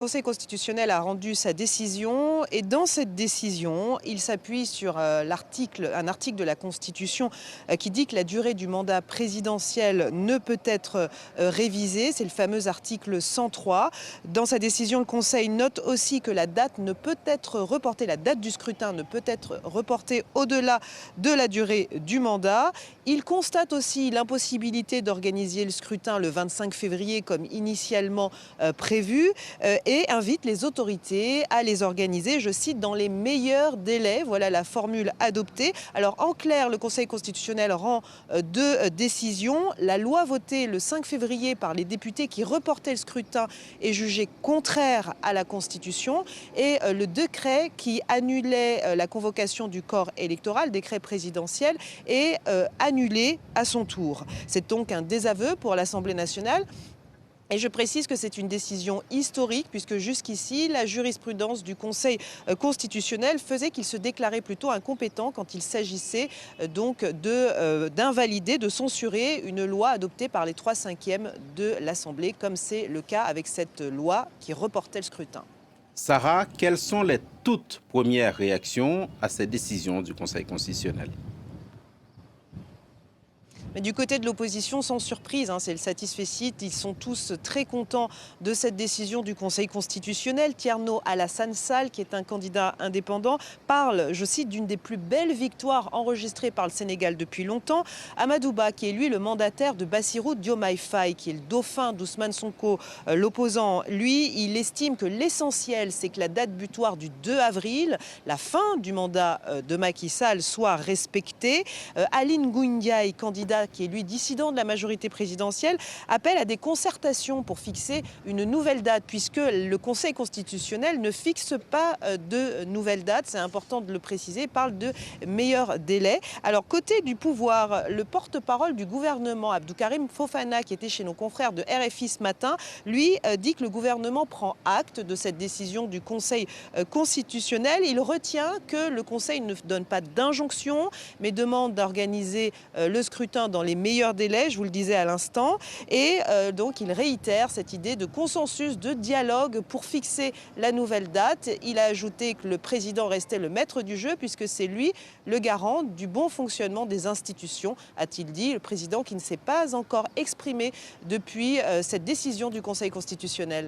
Le Conseil constitutionnel a rendu sa décision et dans cette décision, il s'appuie sur un article de la Constitution qui dit que la durée du mandat présidentiel ne peut être révisée. C'est le fameux article 103. Dans sa décision, le Conseil note aussi que la date ne peut être reportée, la date du scrutin ne peut être reportée au-delà de la durée du mandat. Il constate aussi l'impossibilité d'organiser le scrutin le 25 février comme initialement prévu. Et invite les autorités à les organiser, je cite, dans les meilleurs délais. Voilà la formule adoptée. Alors en clair, le Conseil constitutionnel rend deux décisions. La loi votée le 5 février par les députés qui reportait le scrutin est jugée contraire à la Constitution et le décret qui annulait la convocation du corps électoral, décret présidentiel, est annulé à son tour. C'est donc un désaveu pour l'Assemblée nationale. Et je précise que c'est une décision historique puisque jusqu'ici, la jurisprudence du Conseil constitutionnel faisait qu'il se déclarait plutôt incompétent quand il s'agissait donc d'invalider, de censurer une loi adoptée par les 3/5 de l'Assemblée, comme c'est le cas avec cette loi qui reportait le scrutin. Sarah, quelles sont les toutes premières réactions à cette décision du Conseil constitutionnel ? Mais du côté de l'opposition, sans surprise, c'est le satisfecit. Ils sont tous très contents de cette décision du Conseil constitutionnel. Thierno Alassane Sall, qui est un candidat indépendant, parle, je cite, d'une des plus belles victoires enregistrées par le Sénégal depuis longtemps. Amadou Ba, qui est lui le mandataire de Bassirou Diomaye Faye, qui est le dauphin d'Ousmane Sonko, l'opposant, lui, il estime que l'essentiel, c'est que la date butoir du 2 avril, la fin du mandat de Macky Sall, soit respectée. Aline Ngouille, candidat qui est lui dissident de la majorité présidentielle, appelle à des concertations pour fixer une nouvelle date, puisque le Conseil constitutionnel ne fixe pas de nouvelle date, c'est important de le préciser, parle de meilleurs délais. Alors côté du pouvoir, le porte-parole du gouvernement, Abdoukarim Fofana, qui était chez nos confrères de RFI ce matin, lui dit que le gouvernement prend acte de cette décision du Conseil constitutionnel. Il retient que le Conseil ne donne pas d'injonction, mais demande d'organiser le scrutin dans les meilleurs délais, je vous le disais à l'instant. Et donc il réitère cette idée de consensus, de dialogue pour fixer la nouvelle date. Il a ajouté que le président restait le maître du jeu puisque c'est lui le garant du bon fonctionnement des institutions, a-t-il dit. Le président qui ne s'est pas encore exprimé depuis cette décision du Conseil constitutionnel.